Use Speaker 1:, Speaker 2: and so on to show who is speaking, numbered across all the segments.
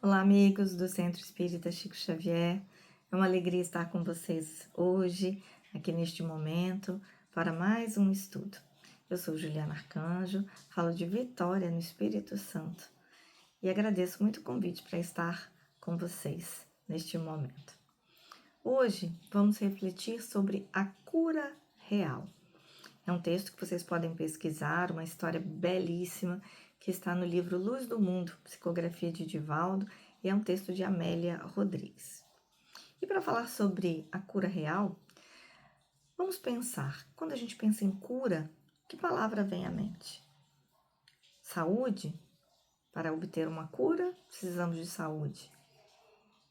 Speaker 1: Olá, amigos do Centro Espírita Chico Xavier. É uma alegria estar com vocês hoje, aqui neste momento, para mais um estudo. Eu sou Juliana Arcanjo, falo de Vitória no Espírito Santo e agradeço muito o convite para estar com vocês neste momento. Hoje vamos refletir sobre a cura real. É um texto que vocês podem pesquisar, uma história belíssima que está no livro Luz do Mundo, Psicografia de Divaldo, e é um texto de Amélia Rodrigues. E para falar sobre a cura real, vamos pensar, quando a gente pensa em cura, que palavra vem à mente? Saúde? Para obter uma cura, precisamos de saúde.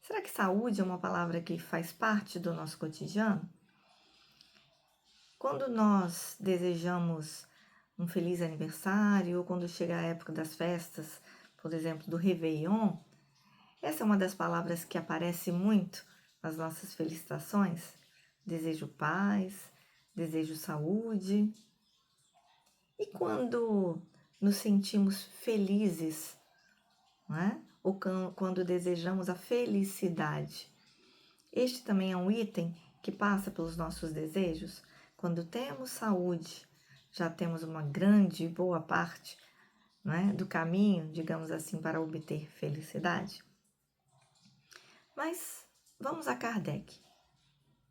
Speaker 1: Será que saúde é uma palavra que faz parte do nosso cotidiano? Quando nós desejamos um feliz aniversário, ou quando chega a época das festas, por exemplo, do Réveillon, essa é uma das palavras que aparece muito nas nossas felicitações. Desejo paz, desejo saúde. E quando nos sentimos felizes, não é? Ou quando desejamos a felicidade, este também é um item que passa pelos nossos desejos. Quando temos saúde, já temos uma grande e boa parte, né, do caminho, digamos assim, para obter felicidade. Mas vamos a Kardec.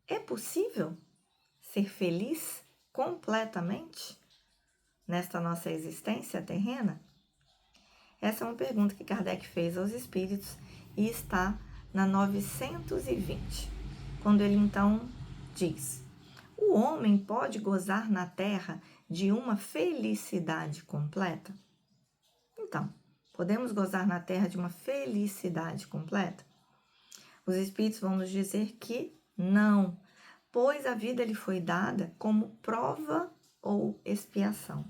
Speaker 1: É possível ser feliz completamente nesta nossa existência terrena? Essa é uma pergunta que Kardec fez aos espíritos e está na 920, quando ele então diz: o homem pode gozar na terra de uma felicidade completa? Então, podemos gozar na terra de uma felicidade completa? Os espíritos vão nos dizer que não, pois a vida lhe foi dada como prova ou expiação.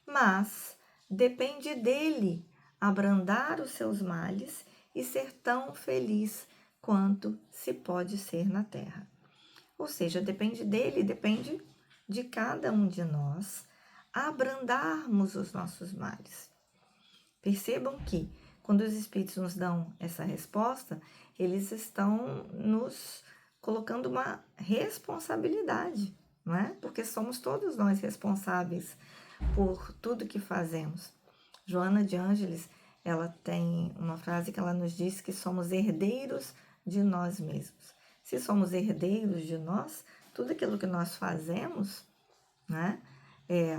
Speaker 1: Mas depende dele abrandar os seus males e ser tão feliz quanto se pode ser na terra. Ou seja, depende dele, depende de cada um de nós abrandarmos os nossos males. Percebam que, quando os espíritos nos dão essa resposta, eles estão nos colocando uma responsabilidade, não é? Porque somos todos nós responsáveis por tudo que fazemos. Joana de Ângeles, ela tem uma frase que ela nos diz que somos herdeiros de nós mesmos. Se somos herdeiros de nós, tudo aquilo que nós fazemos, né,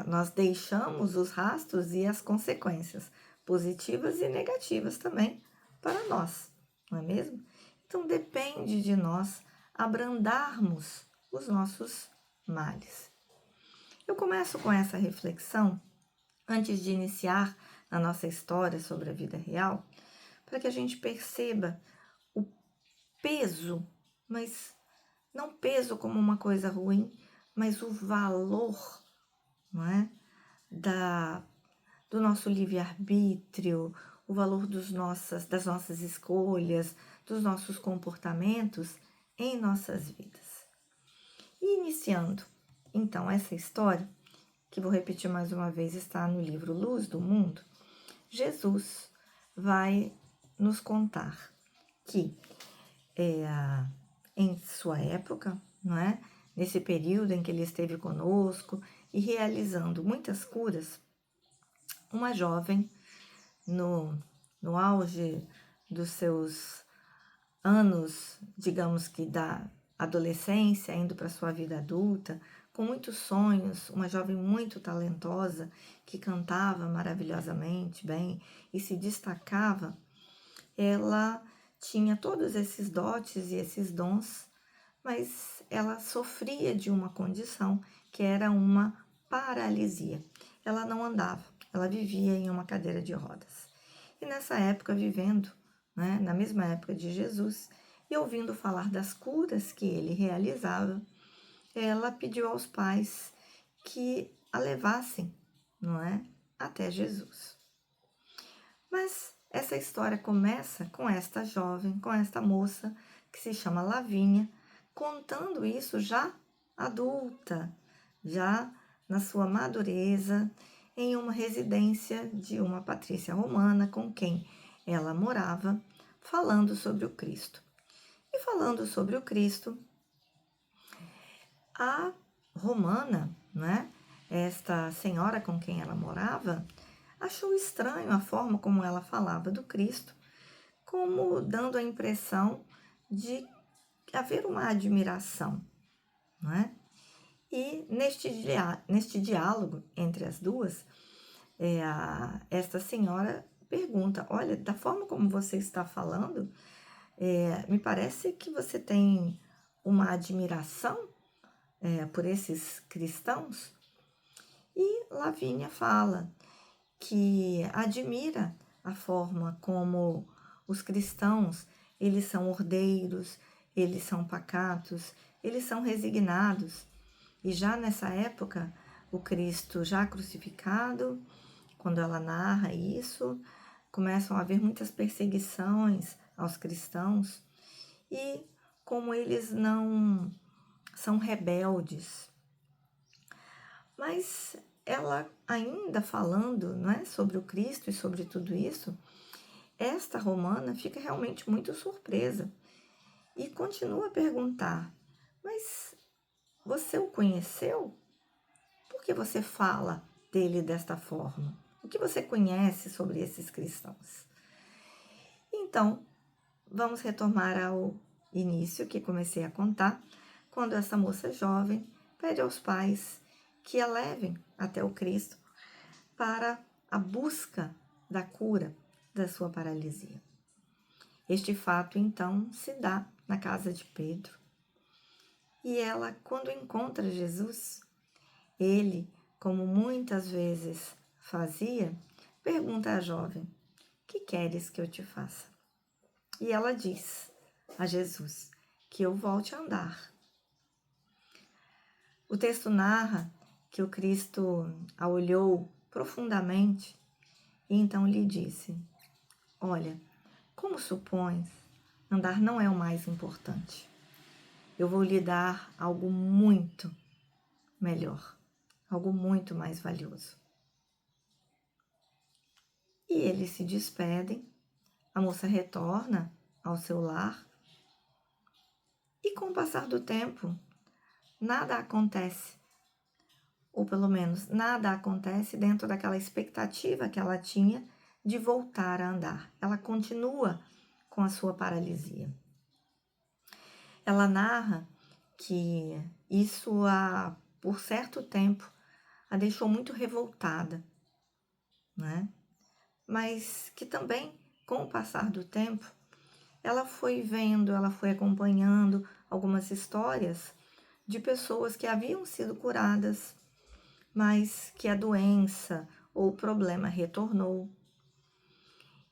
Speaker 1: nós deixamos os rastros e as consequências, positivas e negativas também, para nós, não é mesmo? Então, depende de nós abrandarmos os nossos males. Eu começo com essa reflexão, antes de iniciar a nossa história sobre a vida real, para que a gente perceba o peso, mas não peso como uma coisa ruim, mas o valor, não é? Do nosso livre-arbítrio, o valor das nossas escolhas, dos nossos comportamentos em nossas vidas. E iniciando, então, essa história, que vou repetir mais uma vez, está no livro Luz do Mundo, Jesus vai nos contar que em sua época, não é? Nesse período em que ele esteve conosco e realizando muitas curas, uma jovem no auge dos seus anos, digamos que da adolescência, indo para sua vida adulta, com muitos sonhos, uma jovem muito talentosa, que cantava maravilhosamente bem e se destacava, ela tinha todos esses dotes e esses dons, mas ela sofria de uma condição que era uma paralisia. Ela não andava, ela vivia em uma cadeira de rodas. E nessa época, vivendo, né, na mesma época de Jesus, e ouvindo falar das curas que ele realizava, ela pediu aos pais que a levassem, não é, até Jesus. Mas essa história começa com esta jovem, com esta moça, que se chama Lavínia, contando isso já adulta, já na sua madureza, em uma residência de uma patrícia romana com quem ela morava, falando sobre o Cristo. E falando sobre o Cristo, a romana, né, esta senhora com quem ela morava, achou estranho a forma como ela falava do Cristo, como dando a impressão de haver uma admiração, não é? E neste diálogo entre as duas, esta senhora pergunta: olha, da forma como você está falando, me parece que você tem uma admiração por esses cristãos. E Lavínia fala que admira a forma como os cristãos, eles são ordeiros, eles são pacatos, eles são resignados. E já nessa época, o Cristo já crucificado, quando ela narra isso, começam a haver muitas perseguições aos cristãos e como eles não são rebeldes. Mas ela ainda falando, né, sobre o Cristo e sobre tudo isso, esta romana fica realmente muito surpresa e continua a perguntar: mas você o conheceu? Por que você fala dele desta forma? O que você conhece sobre esses cristãos? Então, vamos retomar ao início que comecei a contar, quando essa moça jovem pede aos pais que a levem até o Cristo para a busca da cura da sua paralisia. Este fato, então, se dá na casa de Pedro. E ela, quando encontra Jesus, ele, como muitas vezes fazia, pergunta à jovem: que queres que eu te faça? E ela diz a Jesus que eu volte a andar. O texto narra que o Cristo a olhou profundamente e então lhe disse: olha, como supões, andar não é o mais importante. Eu vou lhe dar algo muito melhor, algo muito mais valioso. E eles se despedem, a moça retorna ao seu lar e com o passar do tempo, nada acontece, ou pelo menos nada acontece dentro daquela expectativa que ela tinha de voltar a andar. Ela continua com a sua paralisia. Ela narra que isso, por certo tempo, a deixou muito revoltada, né? Mas que também, com o passar do tempo, ela foi vendo, ela foi acompanhando algumas histórias de pessoas que haviam sido curadas, mas que a doença ou o problema retornou.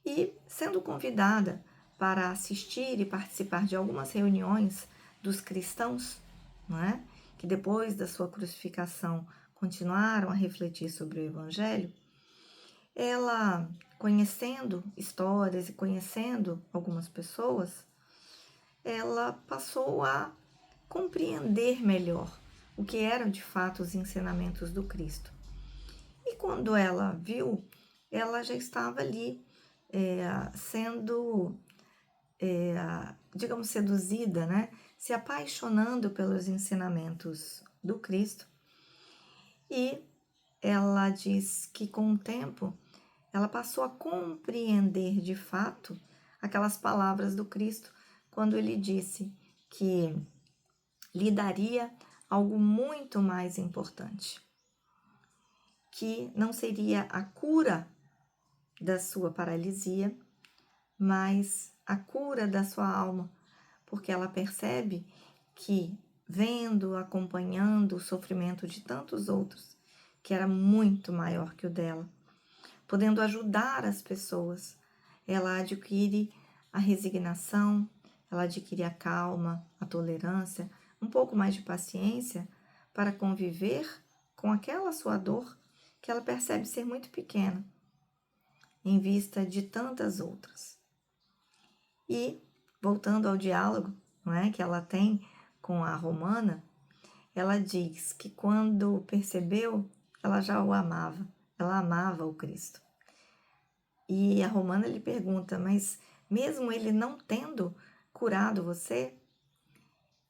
Speaker 1: E sendo convidada para assistir e participar de algumas reuniões dos cristãos, não é? Que depois da sua crucificação continuaram a refletir sobre o Evangelho, ela, conhecendo histórias e conhecendo algumas pessoas, ela passou a compreender melhor o que eram de fato os ensinamentos do Cristo. E quando ela viu, ela já estava ali sendo, digamos, seduzida, né? Se apaixonando pelos ensinamentos do Cristo. E ela diz que com o tempo ela passou a compreender de fato aquelas palavras do Cristo quando ele disse que lhe daria algo muito mais importante, que não seria a cura da sua paralisia, mas a cura da sua alma, porque ela percebe que, vendo, acompanhando o sofrimento de tantos outros, que era muito maior que o dela, podendo ajudar as pessoas, ela adquire a resignação, ela adquire a calma, a tolerância, um pouco mais de paciência para conviver com aquela sua dor que ela percebe ser muito pequena, em vista de tantas outras. E, voltando ao diálogo, não é, que ela tem com a romana, ela diz que quando percebeu, ela já o amava, ela amava o Cristo. E a romana lhe pergunta: mas mesmo ele não tendo curado você?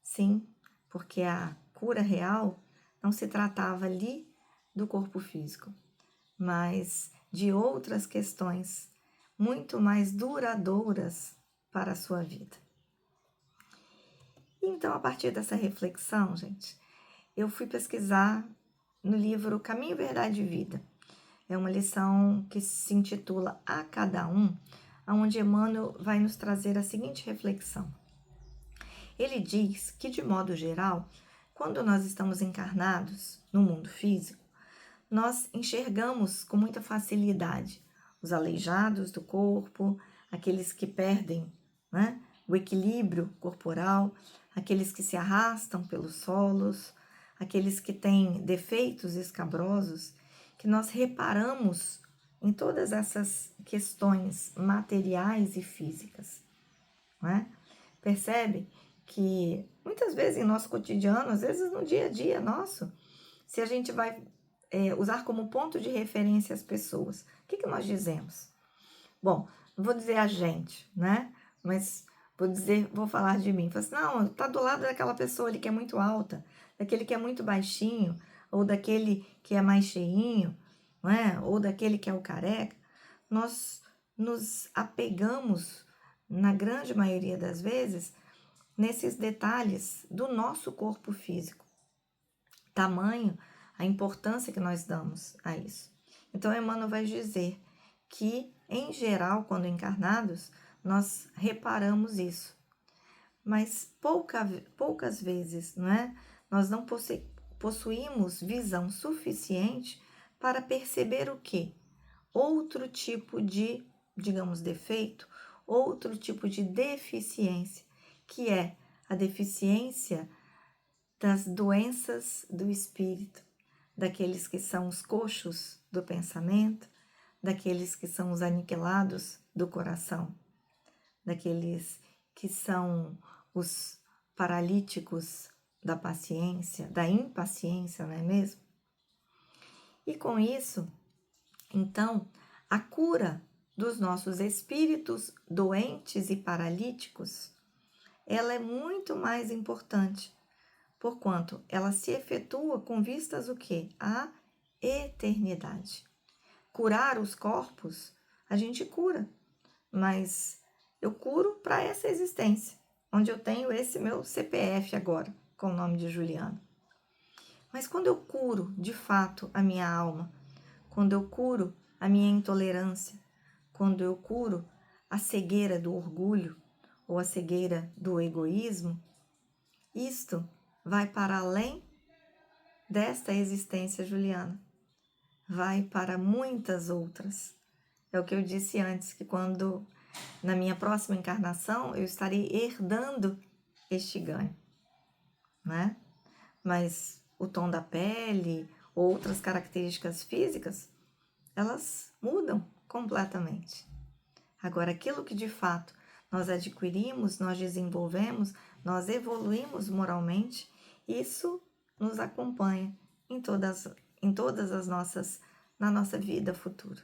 Speaker 1: Sim, porque a cura real não se tratava ali do corpo físico, mas de outras questões muito mais duradouras para a sua vida. Então, a partir dessa reflexão, gente, eu fui pesquisar no livro Caminho, Verdade e Vida. É uma lição que se intitula A Cada Um, onde Emmanuel vai nos trazer a seguinte reflexão. Ele diz que, de modo geral, quando nós estamos encarnados no mundo físico, nós enxergamos com muita facilidade os aleijados do corpo, aqueles que perdem, né, o equilíbrio corporal, aqueles que se arrastam pelos solos, aqueles que têm defeitos escabrosos, que nós reparamos em todas essas questões materiais e físicas, né? Percebe que muitas vezes em nosso cotidiano, às vezes no dia a dia nosso, se a gente vai usar como ponto de referência as pessoas, o que nós dizemos? Bom, não vou dizer a gente, né? Mas vou falar de mim. Falo assim, não, tá do lado daquela pessoa ali que é muito alta, daquele que é muito baixinho, ou daquele que é mais cheinho, né? Ou daquele que é o careca. Nós nos apegamos, na grande maioria das vezes, nesses detalhes do nosso corpo físico. Tamanho a importância que nós damos a isso. Então, Emmanuel vai dizer que, em geral, quando encarnados, nós reparamos isso. Mas poucas vezes, não é? Nós não possuímos visão suficiente para perceber o quê? Outro tipo de, digamos, defeito, outro tipo de deficiência, que é a deficiência das doenças do espírito, daqueles que são os coxos do pensamento, daqueles que são os aniquilados do coração, daqueles que são os paralíticos da paciência, da impaciência, não é mesmo? E com isso, então, a cura dos nossos espíritos doentes e paralíticos, ela é muito mais importante, porquanto ela se efetua com vistas o quê? A eternidade. Curar os corpos, a gente cura, mas eu curo para essa existência, onde eu tenho esse meu CPF agora, com o nome de Juliana. Mas quando eu curo, de fato, a minha alma, quando eu curo a minha intolerância, quando eu curo a cegueira do orgulho ou a cegueira do egoísmo, isto vai para além desta existência, Juliana. Vai para muitas outras. É o que eu disse antes, que quando, na minha próxima encarnação, eu estarei herdando este ganho, né? Mas o tom da pele, outras características físicas, elas mudam completamente. Agora, aquilo que de fato nós adquirimos, nós desenvolvemos, nós evoluímos moralmente, isso nos acompanha em todas as nossas, na nossa vida futura.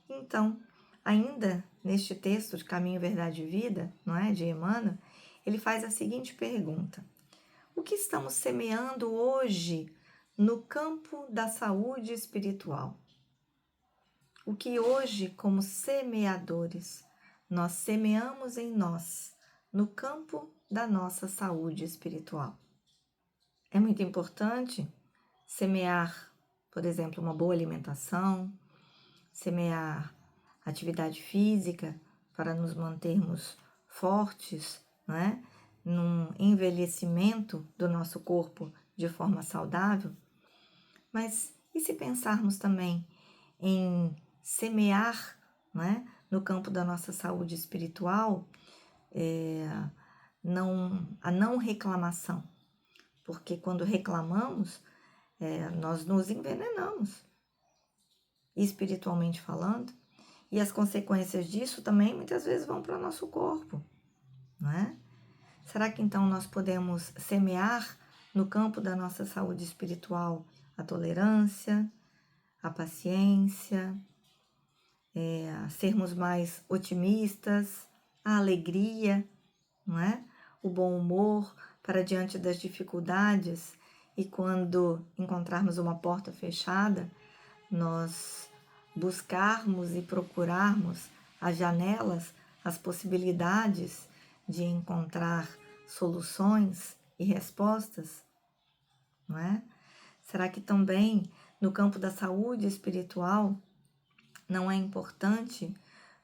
Speaker 1: Então, ainda neste texto de Caminho, Verdade e Vida, não é, de Emmanuel, ele faz a seguinte pergunta: o que estamos semeando hoje no campo da saúde espiritual? O que hoje, como semeadores, nós semeamos em nós, no campo da nossa saúde espiritual? É muito importante semear, por exemplo, uma boa alimentação, semear atividade física para nos mantermos fortes, né? Num envelhecimento do nosso corpo de forma saudável. Mas e se pensarmos também em semear, né, no campo da nossa saúde espiritual, a não reclamação? Porque quando reclamamos, nós nos envenenamos, espiritualmente falando, e as consequências disso também muitas vezes vão para o nosso corpo, não é? Será que então nós podemos semear no campo da nossa saúde espiritual a tolerância, a paciência, sermos mais otimistas, a alegria, não é? O bom humor para diante das dificuldades, e quando encontrarmos uma porta fechada, nós buscarmos e procurarmos as janelas, as possibilidades de encontrar soluções e respostas, não é? Será que também no campo da saúde espiritual não é importante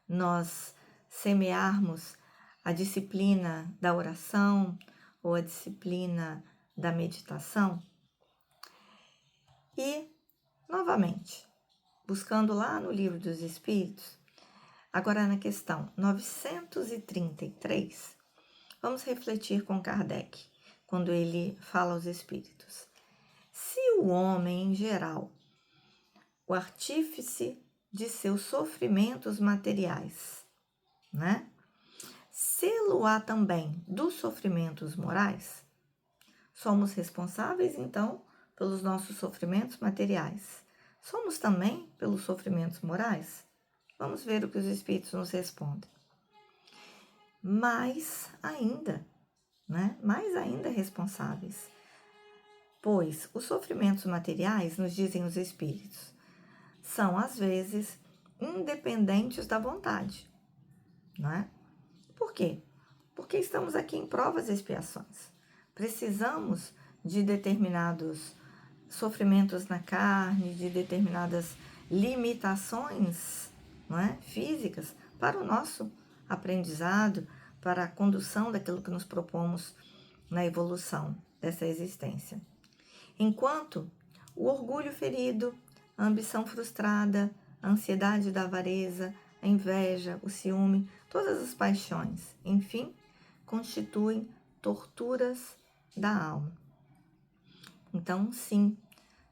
Speaker 1: nós semearmos a disciplina da oração ou a disciplina da meditação? E, novamente, buscando lá no Livro dos Espíritos, agora na questão 933, vamos refletir com Kardec, quando ele fala aos espíritos. Se o homem em geral, o artífice de seus sofrimentos materiais, né? Sê-lo-á também dos sofrimentos morais, somos responsáveis, então, pelos nossos sofrimentos materiais. Somos também pelos sofrimentos morais? Vamos ver o que os espíritos nos respondem. Mais ainda, né? Mais ainda responsáveis. Pois os sofrimentos materiais, nos dizem os espíritos, são às vezes independentes da vontade, não é? Por quê? Porque estamos aqui em provas e expiações. Precisamos de determinados sofrimentos na carne, de determinadas limitações, não é? Físicas para o nosso aprendizado, para a condução daquilo que nos propomos na evolução dessa existência. Enquanto o orgulho ferido, a ambição frustrada, a ansiedade da avareza, a inveja, o ciúme, todas as paixões, enfim, constituem torturas da alma. Então, sim,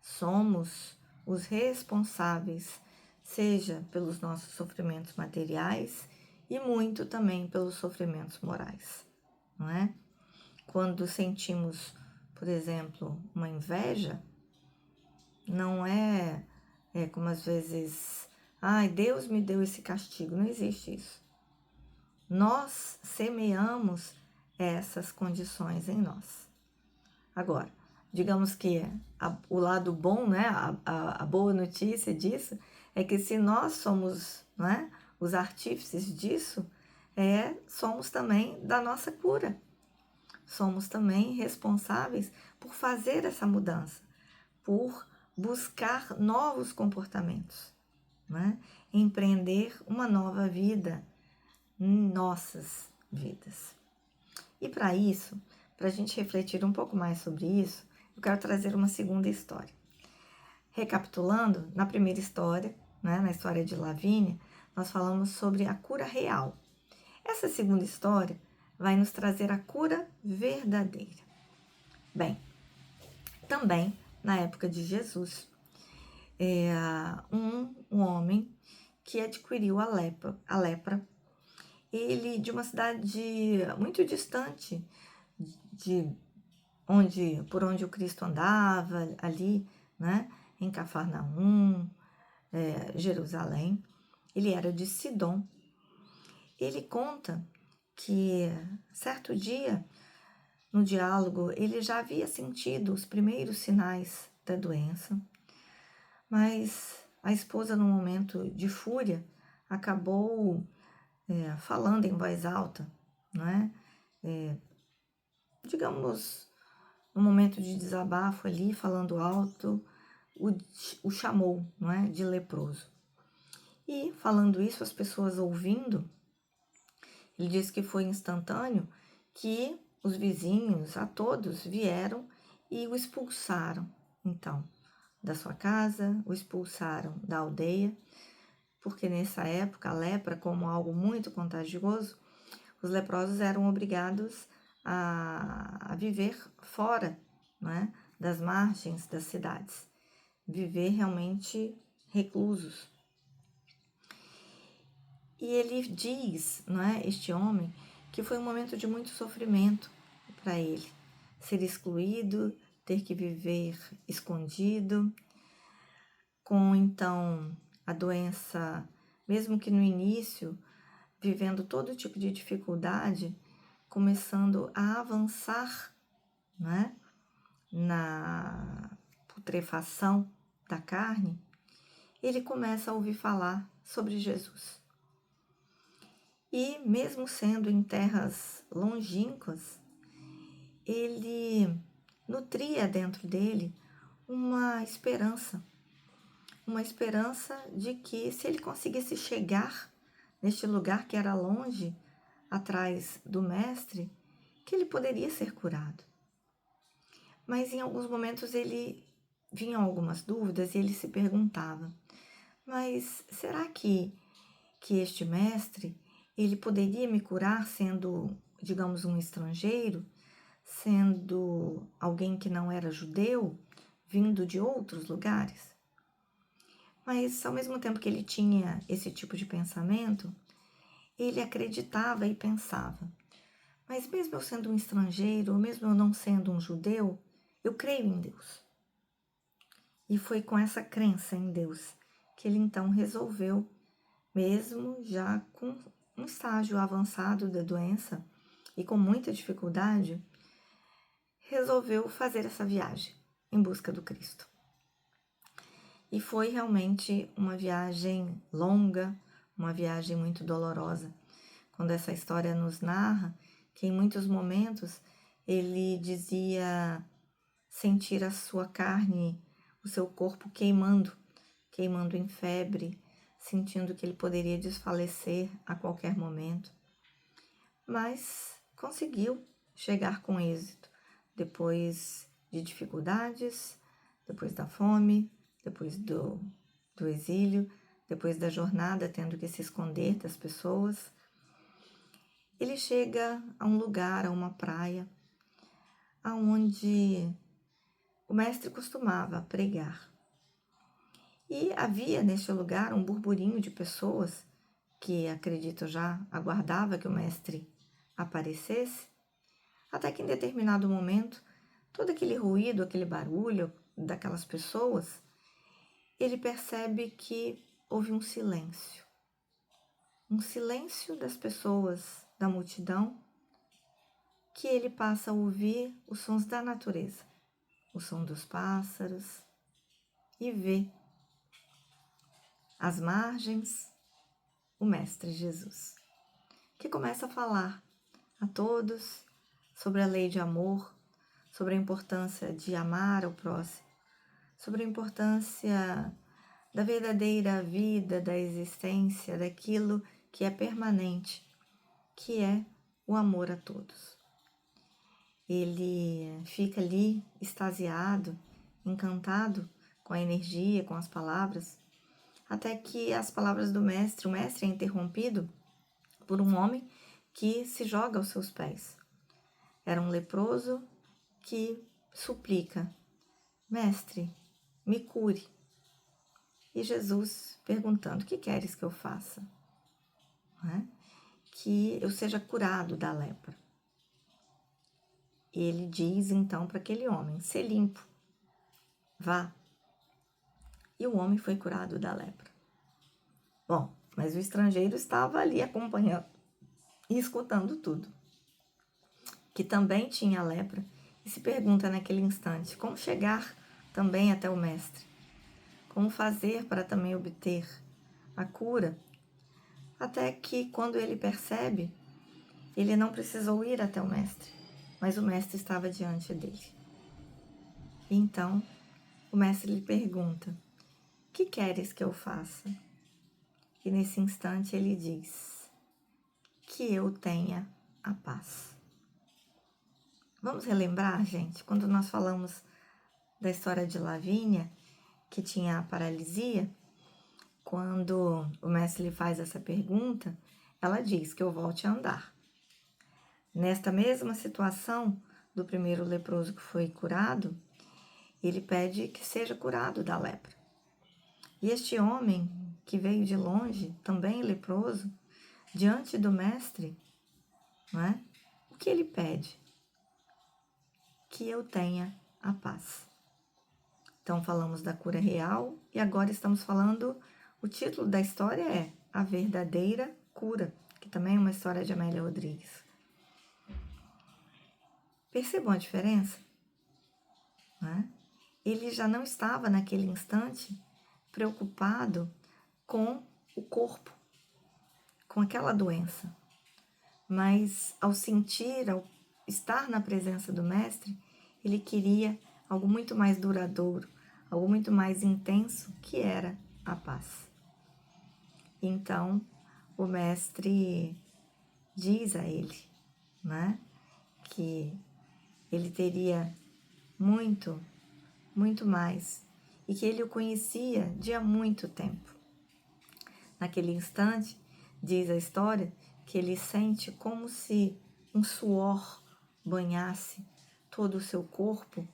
Speaker 1: somos os responsáveis, seja pelos nossos sofrimentos materiais e muito também pelos sofrimentos morais, não é? Quando sentimos, por exemplo, uma inveja, não é como às vezes, ai, Deus me deu esse castigo, não existe isso. Nós semeamos essas condições em nós. Agora, digamos que o lado bom, né, a boa notícia disso, é que se nós somos, né, os artífices disso, somos também da nossa cura. Somos também responsáveis por fazer essa mudança, por buscar novos comportamentos, né? Empreender uma nova vida em nossas vidas. E para isso, para a gente refletir um pouco mais sobre isso, eu quero trazer uma segunda história. Recapitulando, na primeira história, né, na história de Lavínia, nós falamos sobre a cura real. Essa segunda história vai nos trazer a cura verdadeira. Bem, também na época de Jesus, um homem que adquiriu a lepra, ele de uma cidade muito distante por onde o Cristo andava, ali, né, em Cafarnaum, Jerusalém. Ele era de Sidom. Ele conta que certo dia, no diálogo, ele já havia sentido os primeiros sinais da doença, mas a esposa, num momento de fúria, acabou falando em voz alta, não é? Digamos, no momento de desabafo ali, falando alto, o chamou, não é? De leproso. E falando isso, as pessoas ouvindo, ele disse que foi instantâneo, que os vizinhos, a todos, vieram e o expulsaram, então, da sua casa, o expulsaram da aldeia, porque nessa época a lepra, como algo muito contagioso, os leprosos eram obrigados a viver fora, né, das margens das cidades, viver realmente reclusos. E ele diz, não é, este homem, que foi um momento de muito sofrimento para ele, ser excluído, ter que viver escondido, com então a doença, mesmo que no início vivendo todo tipo de dificuldade, começando a avançar, né, na putrefação da carne, ele começa a ouvir falar sobre Jesus. E mesmo sendo em terras longínquas, ele nutria dentro dele uma esperança de que se ele conseguisse chegar neste lugar que era longe, atrás do mestre, que ele poderia ser curado. Mas em alguns momentos ele vinham algumas dúvidas e ele se perguntava: mas será que este mestre, ele poderia me curar sendo, digamos, um estrangeiro, sendo alguém que não era judeu, vindo de outros lugares? Mas ao mesmo tempo que ele tinha esse tipo de pensamento, ele acreditava e pensava: mas mesmo eu sendo um estrangeiro, ou mesmo eu não sendo um judeu, eu creio em Deus. E foi com essa crença em Deus que ele então resolveu, mesmo já com um estágio avançado da doença e com muita dificuldade, resolveu fazer essa viagem em busca do Cristo. E foi realmente uma viagem longa, uma viagem muito dolorosa. Quando essa história nos narra que em muitos momentos ele dizia sentir a sua carne, o seu corpo queimando em febre, sentindo que ele poderia desfalecer a qualquer momento. Mas conseguiu chegar com êxito, depois de dificuldades, depois da fome, depois do exílio, depois da jornada tendo que se esconder das pessoas. Ele chega a um lugar, a uma praia, aonde o mestre costumava pregar. E havia neste lugar um burburinho de pessoas que, acredito, já aguardava que o mestre aparecesse, até que em determinado momento, todo aquele ruído, aquele barulho daquelas pessoas, ele percebe que houve um silêncio das pessoas, da multidão, que ele passa a ouvir os sons da natureza, o som dos pássaros, e vê às margens o Mestre Jesus, que começa a falar a todos sobre a lei de amor, sobre a importância de amar o próximo, sobre a importância da verdadeira vida, da existência, daquilo que é permanente, que é o amor a todos. Ele fica ali extasiado, encantado com a energia, com as palavras, até que as palavras do mestre, o mestre é interrompido por um homem que se joga aos seus pés. Era um leproso que suplica: mestre, me cure. E Jesus perguntando: o que queres que eu faça? Que eu seja curado da lepra. Ele diz então para aquele homem: sê limpo, vá. E o homem foi curado da lepra. Bom, mas o estrangeiro estava ali acompanhando e escutando tudo, que também tinha lepra, e se pergunta naquele instante: como chegar também até o mestre? Como fazer para também obter a cura? Até que, quando ele percebe, ele não precisou ir até o mestre, mas o mestre estava diante dele. E então, o mestre lhe pergunta: que queres que eu faça? E nesse instante ele diz: que eu tenha a paz. Vamos relembrar, gente, quando nós falamos da história de Lavínia, que tinha a paralisia, quando o mestre lhe faz essa pergunta, ela diz que eu volte a andar. Nesta mesma situação do primeiro leproso que foi curado, ele pede que seja curado da lepra. E este homem, que veio de longe, também leproso, diante do mestre, não é? O que ele pede? Que eu tenha a paz. Então falamos da cura real e agora estamos falando, o título da história é A Verdadeira Cura, que que também é uma história de Amélia Rodrigues. Percebam a diferença? Né? Ele já não estava naquele instante preocupado com o corpo, com aquela doença. Mas ao sentir, ao estar na presença do Mestre, ele queria algo muito mais duradouro, algo muito mais intenso, que era a paz. Então, o Mestre diz a ele, né, que ele teria muito, muito mais, e que ele o conhecia de há muito tempo. Naquele instante, diz a história, que ele sente como se um suor banhasse todo o seu corpo,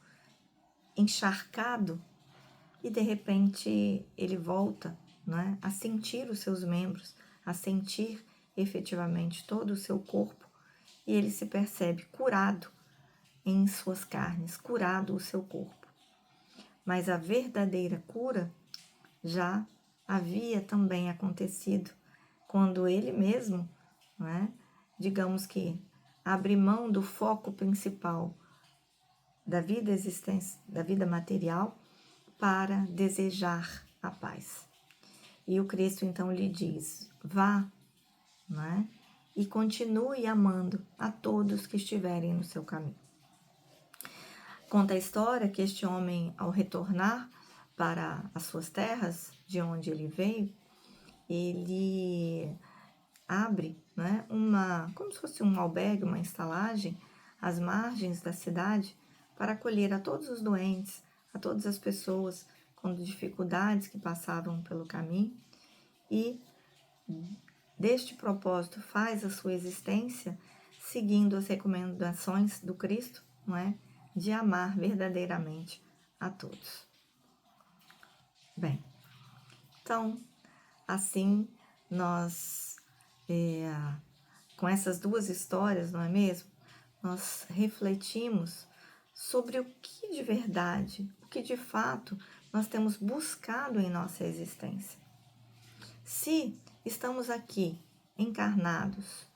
Speaker 1: encharcado, e de repente ele volta, né, a sentir os seus membros, a sentir efetivamente todo o seu corpo, e ele se percebe curado em suas carnes, curado o seu corpo. Mas a verdadeira cura já havia também acontecido quando ele mesmo, né, digamos que abre mão do foco principal da vida existência, da vida material, para desejar a paz. E o Cristo então lhe diz: vá, né, e continue amando a todos que estiverem no seu caminho. Conta a história que este homem, ao retornar para as suas terras, de onde ele veio, ele abre, né, como se fosse um albergue, uma estalagem, às margens da cidade, para acolher a todos os doentes, a todas as pessoas com dificuldades que passavam pelo caminho, e deste propósito faz a sua existência seguindo as recomendações do Cristo, não é? De amar verdadeiramente a todos. Bem, então, assim nós, com essas duas histórias, não é mesmo? Nós refletimos sobre o que de verdade, o que de fato nós temos buscado em nossa existência. Se estamos aqui encarnados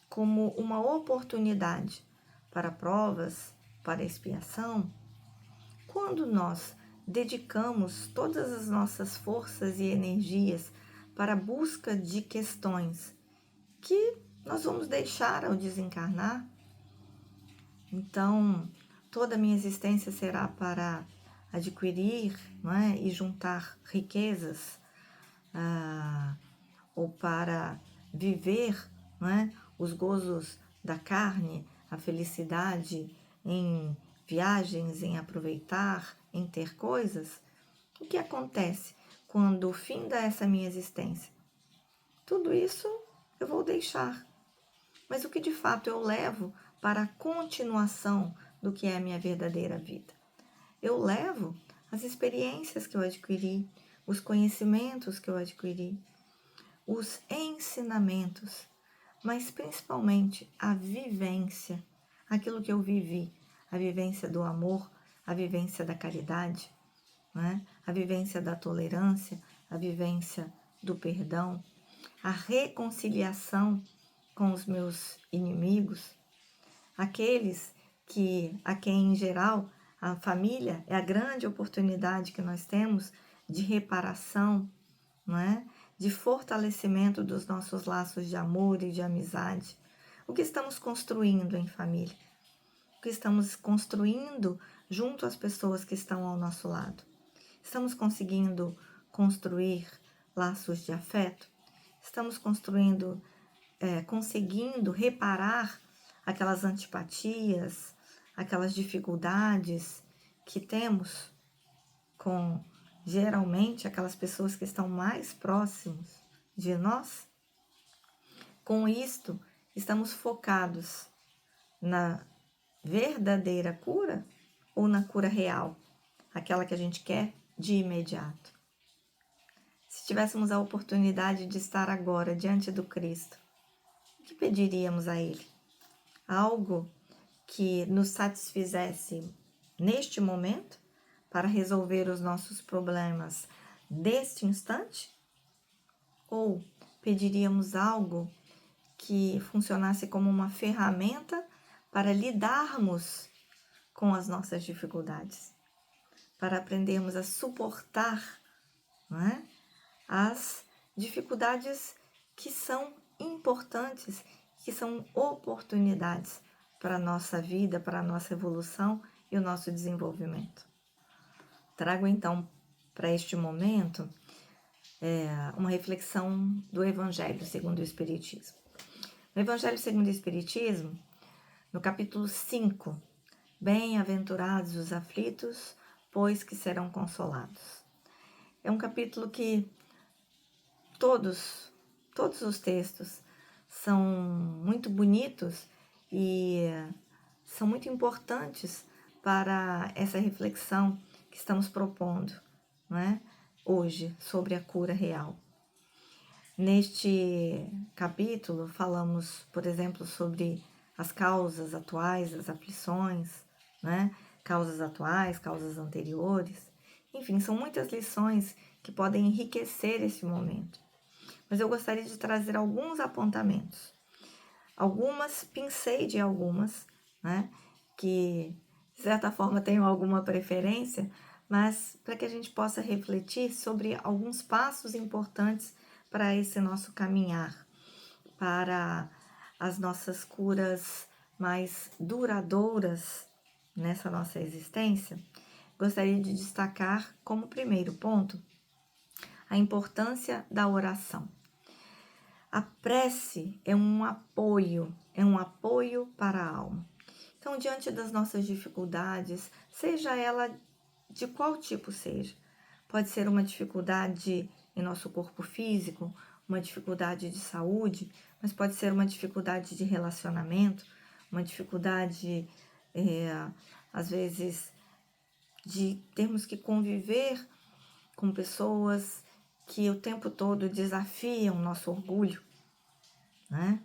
Speaker 1: como uma oportunidade para provas, para expiação, quando nós dedicamos todas as nossas forças e energias para a busca de questões que nós vamos deixar ao desencarnar, então toda a minha existência será para adquirir, não é, e juntar riquezas, ou para viver, não é, os gozos da carne, a felicidade em viagens, em aproveitar, em ter coisas. O que acontece quando finda essa minha existência? Tudo isso eu vou deixar. Mas o que de fato eu levo para a continuação do que é a minha verdadeira vida? Eu levo as experiências que eu adquiri, os conhecimentos que eu adquiri, os ensinamentos, mas principalmente a vivência, aquilo que eu vivi, a vivência do amor, a vivência da caridade, né? A vivência da tolerância, a vivência do perdão, a reconciliação com os meus inimigos, aqueles a quem, em geral, a família é a grande oportunidade que nós temos de reparação, não é? De fortalecimento dos nossos laços de amor e de amizade. O que estamos construindo em família? O que estamos construindo junto às pessoas que estão ao nosso lado? Estamos conseguindo construir laços de afeto? Estamos conseguindo reparar aquelas antipatias, aquelas dificuldades que temos com, geralmente, aquelas pessoas que estão mais próximos de nós? Com isto, estamos focados na verdadeira cura ou na cura real, aquela que a gente quer de imediato? Se tivéssemos a oportunidade de estar agora diante do Cristo, o que pediríamos a Ele? Algo que nos satisfizesse neste momento para resolver os nossos problemas deste instante? Ou pediríamos algo que funcionasse como uma ferramenta para lidarmos com as nossas dificuldades, para aprendermos a suportar, não é? As dificuldades que são importantes, que são oportunidades para a nossa vida, para a nossa evolução e o nosso desenvolvimento. Trago então para este momento uma reflexão do Evangelho segundo o Espiritismo. No Evangelho segundo o Espiritismo, no capítulo 5, Bem-aventurados os aflitos, pois que serão consolados. É um capítulo que todos os textos são muito bonitos e são muito importantes para essa reflexão que estamos propondo, não é? Hoje, sobre a cura real. Neste capítulo, falamos, por exemplo, sobre as causas atuais das aflições, né? Causas atuais, causas anteriores. Enfim, são muitas lições que podem enriquecer esse momento. Mas eu gostaria de trazer alguns apontamentos. Pincei de algumas, né? Que de certa forma tenho alguma preferência, mas para que a gente possa refletir sobre alguns passos importantes para esse nosso caminhar, para as nossas curas mais duradouras nessa nossa existência. Gostaria de destacar como primeiro ponto a importância da oração. A prece é um apoio para a alma. Então, diante das nossas dificuldades, seja ela de qual tipo seja, pode ser uma dificuldade em nosso corpo físico, uma dificuldade de saúde, mas pode ser uma dificuldade de relacionamento, uma dificuldade, às vezes, de termos que conviver com pessoas que o tempo todo desafiam nosso orgulho, né?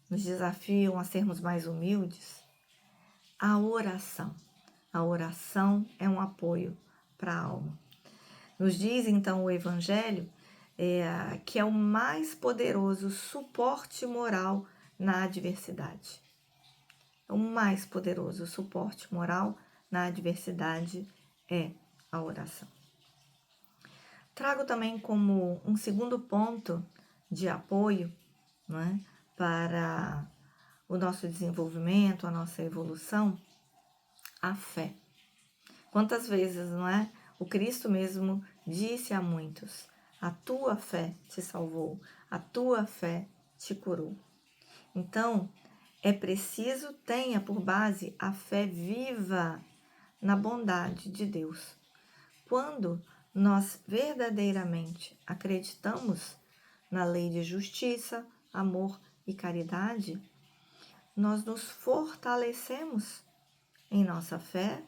Speaker 1: Nos desafiam a sermos mais humildes. A oração é um apoio para a alma. Nos diz então o Evangelho que é o mais poderoso suporte moral na adversidade. O mais poderoso suporte moral na adversidade é a oração. Trago também como um segundo ponto de apoio, não é, para o nosso desenvolvimento, a nossa evolução, a fé. Quantas vezes, não é? O Cristo mesmo disse a muitos: a tua fé te salvou, a tua fé te curou. Então, é preciso tenha por base a fé viva na bondade de Deus. Quando nós verdadeiramente acreditamos na lei de justiça, amor e caridade, nós nos fortalecemos em nossa fé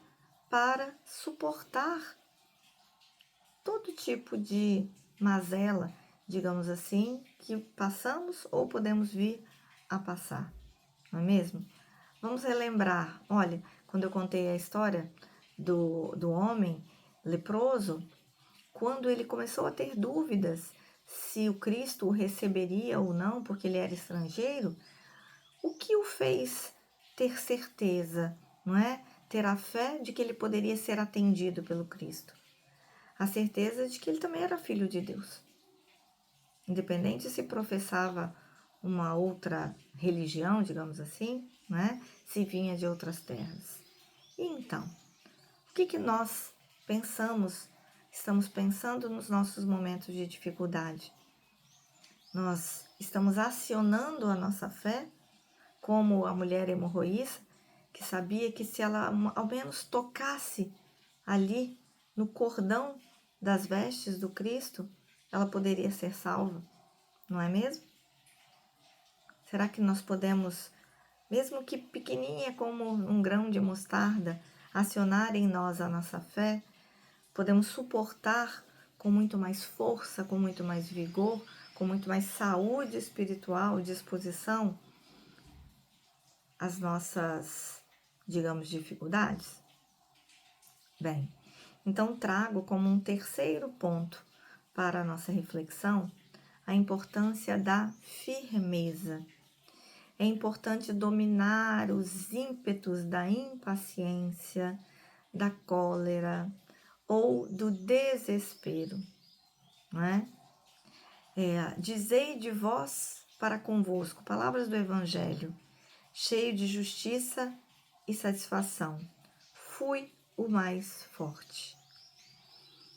Speaker 1: para suportar todo tipo de mazela, digamos assim, que passamos ou podemos vir a passar, não é mesmo? Vamos relembrar, olha, quando eu contei a história do homem leproso, quando ele começou a ter dúvidas se o Cristo o receberia ou não, porque ele era estrangeiro, o que o fez ter certeza, não é? Ter a fé de que ele poderia ser atendido pelo Cristo. A certeza de que ele também era filho de Deus. Independente se professava uma outra religião, digamos assim, né? Se vinha de outras terras. E então, o que nós estamos pensando nos nossos momentos de dificuldade? Nós estamos acionando a nossa fé, como a mulher hemorroísta, que sabia que se ela ao menos tocasse ali no cordão das vestes do Cristo, ela poderia ser salva, não é mesmo? Será que nós podemos, mesmo que pequenininha como um grão de mostarda, acionar em nós a nossa fé? Podemos suportar com muito mais força, com muito mais vigor, com muito mais saúde espiritual, disposição, as nossas, digamos, dificuldades? Bem, então trago como um terceiro ponto para a nossa reflexão a importância da firmeza. é importante dominar os ímpetos da impaciência, da cólera ou do desespero, não é? Dizei de vós para convosco, palavras do Evangelho, cheio de justiça e satisfação. Fui o mais forte.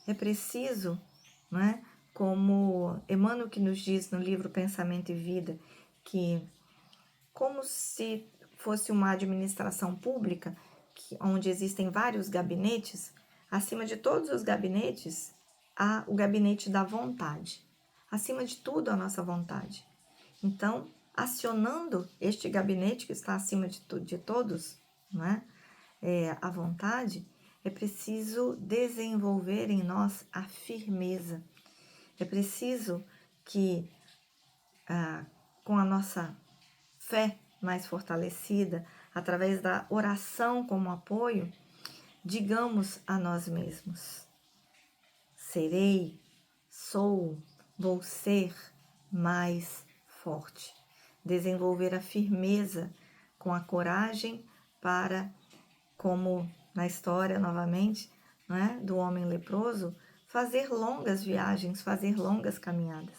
Speaker 1: É preciso, não é? Como Emmanuel que nos diz no livro Pensamento e Vida, que como se fosse uma administração pública, onde existem vários gabinetes, acima de todos os gabinetes, há o gabinete da vontade. Acima de tudo, a nossa vontade. Então, acionando este gabinete que está acima de todos, não é? A vontade, é preciso desenvolver em nós a firmeza. É preciso que, com a nossa fé mais fortalecida, através da oração como apoio, digamos a nós mesmos: serei, sou, vou ser mais forte. Desenvolver a firmeza com a coragem para, como na história novamente, não é, do homem leproso, fazer longas viagens, fazer longas caminhadas.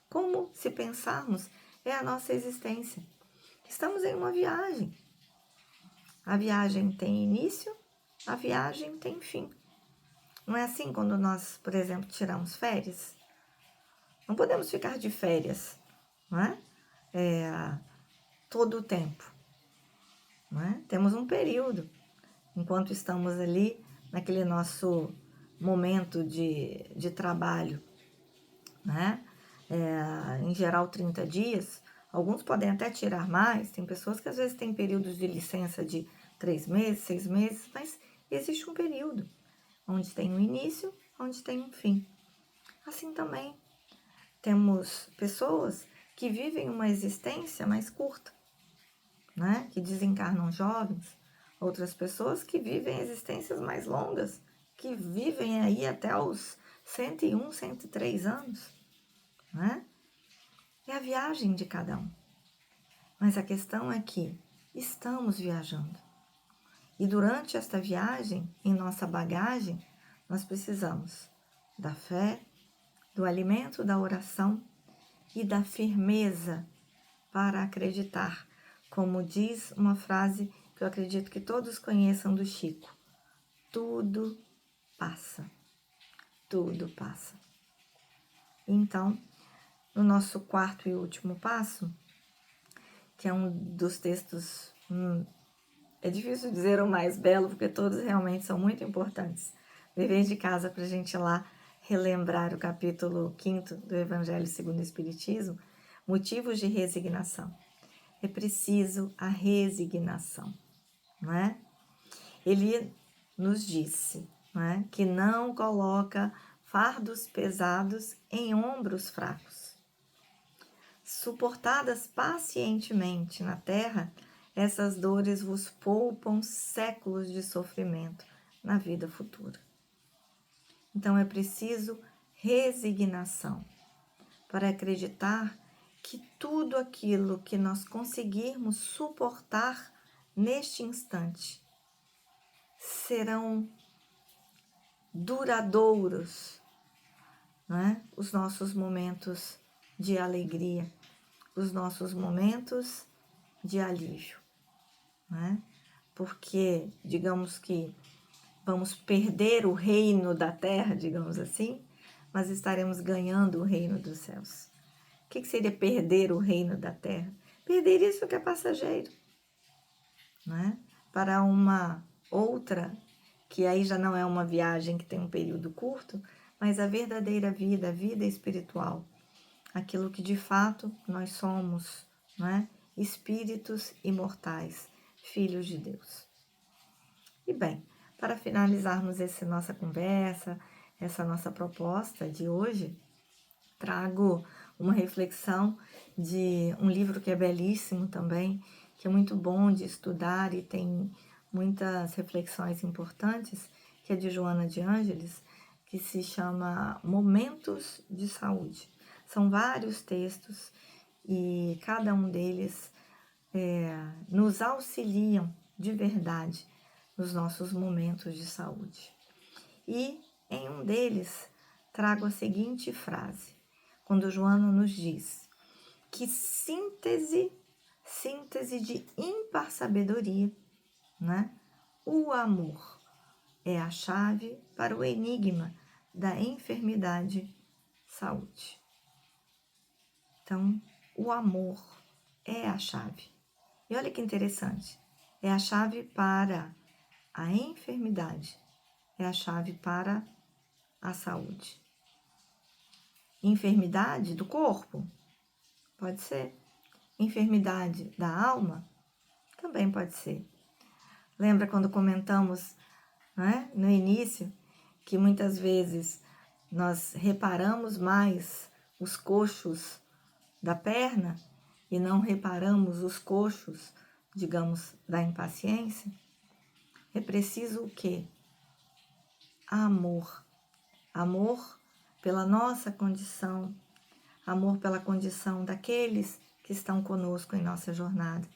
Speaker 1: Como, se pensarmos, é a nossa existência. Estamos em uma viagem. A viagem tem início, a viagem tem fim. Não é assim quando nós, por exemplo, tiramos férias? Não podemos ficar de férias, não é? Todo o tempo. Não é? Temos um período, enquanto estamos ali naquele nosso momento de trabalho, né? Em geral 30 dias, alguns podem até tirar mais, tem pessoas que às vezes têm períodos de licença de 3 meses, 6 meses, mas existe um período onde tem um início, onde tem um fim. Assim também temos pessoas que vivem uma existência mais curta, né? Que desencarnam jovens, outras pessoas que vivem existências mais longas, que vivem aí até os 101, 103 anos, né? É a viagem de cada um. Mas a questão é que estamos viajando. E durante esta viagem, em nossa bagagem, nós precisamos da fé, do alimento da oração e da firmeza para acreditar. Como diz uma frase que eu acredito que todos conheçam do Chico: tudo passa, tudo passa. Então, no nosso quarto e último passo, que é um dos textos, é difícil dizer o mais belo, porque todos realmente são muito importantes. Dever de casa para a gente ir lá relembrar o capítulo 5º do Evangelho segundo o Espiritismo, motivos de resignação. É preciso a resignação, não é? Ele nos disse, não é, que não coloca fardos pesados em ombros fracos. Suportadas pacientemente na terra, essas dores vos poupam séculos de sofrimento na vida futura. Então é preciso resignação para acreditar que tudo aquilo que nós conseguirmos suportar neste instante serão duradouros, não é? Os nossos momentos de alegria, os nossos momentos de alívio, não é? Porque, digamos que vamos perder o reino da terra, digamos assim, mas estaremos ganhando o reino dos céus. O que seria perder o reino da terra? Perder isso que é passageiro, não é? Para uma outra, que aí já não é uma viagem que tem um período curto, mas a verdadeira vida, a vida espiritual, aquilo que de fato nós somos, não é? Espíritos imortais, filhos de Deus. E bem, para finalizarmos essa nossa conversa, essa nossa proposta de hoje, trago uma reflexão de um livro que é belíssimo também, que é muito bom de estudar e tem muitas reflexões importantes, que é de Joana de Ângeles, que se chama Momentos de Saúde. São vários textos e cada um deles nos auxiliam de verdade nos nossos momentos de saúde. E em um deles trago a seguinte frase, quando Joana nos diz que síntese de ímpar sabedoria, né? O amor é a chave para o enigma da enfermidade-saúde. Então, o amor é a chave. E olha que interessante, é a chave para a enfermidade, é a chave para a saúde. Enfermidade do corpo? Pode ser. Enfermidade da alma? Também pode ser. Lembra quando comentamos, né, no início, que muitas vezes nós reparamos mais os coxos da perna e não reparamos os coxos, digamos, da impaciência? É preciso o quê? Amor. Amor pela nossa condição, amor pela condição daqueles que estão conosco em nossa jornada.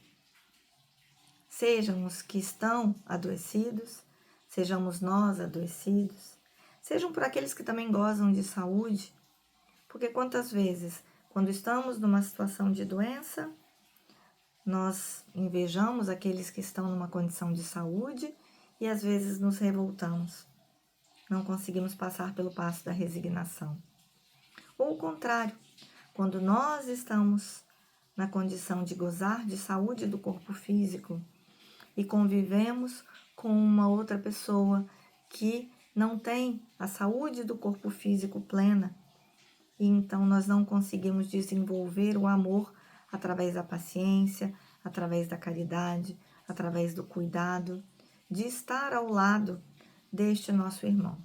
Speaker 1: Sejam os que estão adoecidos, sejamos nós adoecidos, sejam por aqueles que também gozam de saúde, porque quantas vezes, quando estamos numa situação de doença, nós invejamos aqueles que estão numa condição de saúde e às vezes nos revoltamos. Não conseguimos passar pelo passo da resignação. Ou o contrário, quando nós estamos na condição de gozar de saúde do corpo físico e convivemos com uma outra pessoa que não tem a saúde do corpo físico plena, e então nós não conseguimos desenvolver o amor através da paciência, através da caridade, através do cuidado, de estar ao lado deste nosso irmão.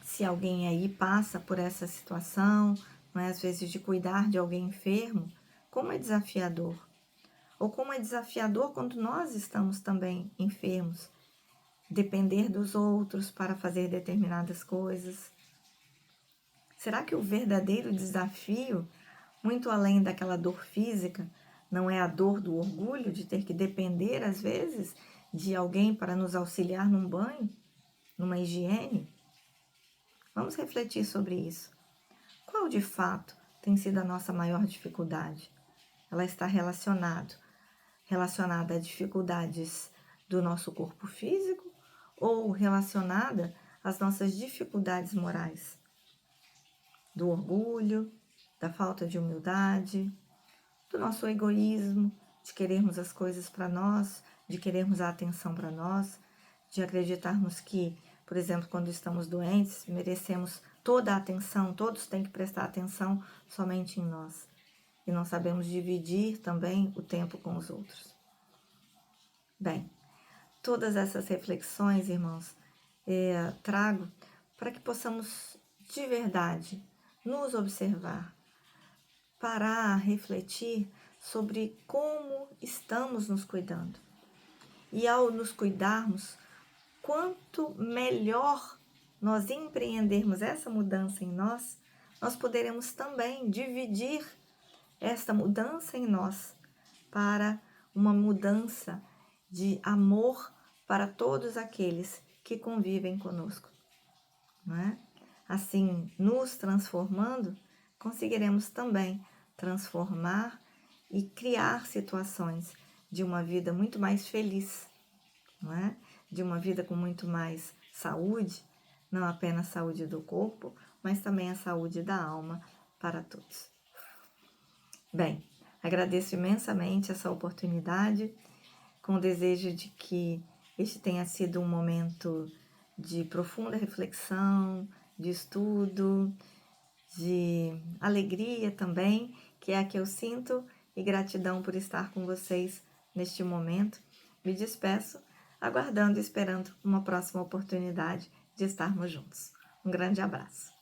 Speaker 1: Se alguém aí passa por essa situação, não é, às vezes de cuidar de alguém enfermo, como é desafiador. Ou como é desafiador quando nós estamos também enfermos, depender dos outros para fazer determinadas coisas. Será que o verdadeiro desafio, muito além daquela dor física, não é a dor do orgulho de ter que depender, às vezes, de alguém para nos auxiliar num banho, numa higiene? Vamos refletir sobre isso. Qual, de fato, tem sido a nossa maior dificuldade? Ela está relacionada a dificuldades do nosso corpo físico ou relacionada às nossas dificuldades morais? Do orgulho, da falta de humildade, do nosso egoísmo, de querermos as coisas para nós, de querermos a atenção para nós, de acreditarmos que, por exemplo, quando estamos doentes, merecemos toda a atenção, todos têm que prestar atenção somente em nós. E não sabemos dividir também o tempo com os outros. Bem, todas essas reflexões, irmãos, trago para que possamos de verdade nos observar, parar, refletir sobre como estamos nos cuidando. E ao nos cuidarmos, quanto melhor nós empreendermos essa mudança em nós, nós poderemos também dividir esta mudança em nós para uma mudança de amor para todos aqueles que convivem conosco, não é? Assim, nos transformando, conseguiremos também transformar e criar situações de uma vida muito mais feliz, não é? De uma vida com muito mais saúde, não apenas saúde do corpo, mas também a saúde da alma para todos. Bem, agradeço imensamente essa oportunidade, com o desejo de que este tenha sido um momento de profunda reflexão, de estudo, de alegria também, que é a que eu sinto, e gratidão por estar com vocês neste momento. Me despeço, aguardando e esperando uma próxima oportunidade de estarmos juntos. Um grande abraço.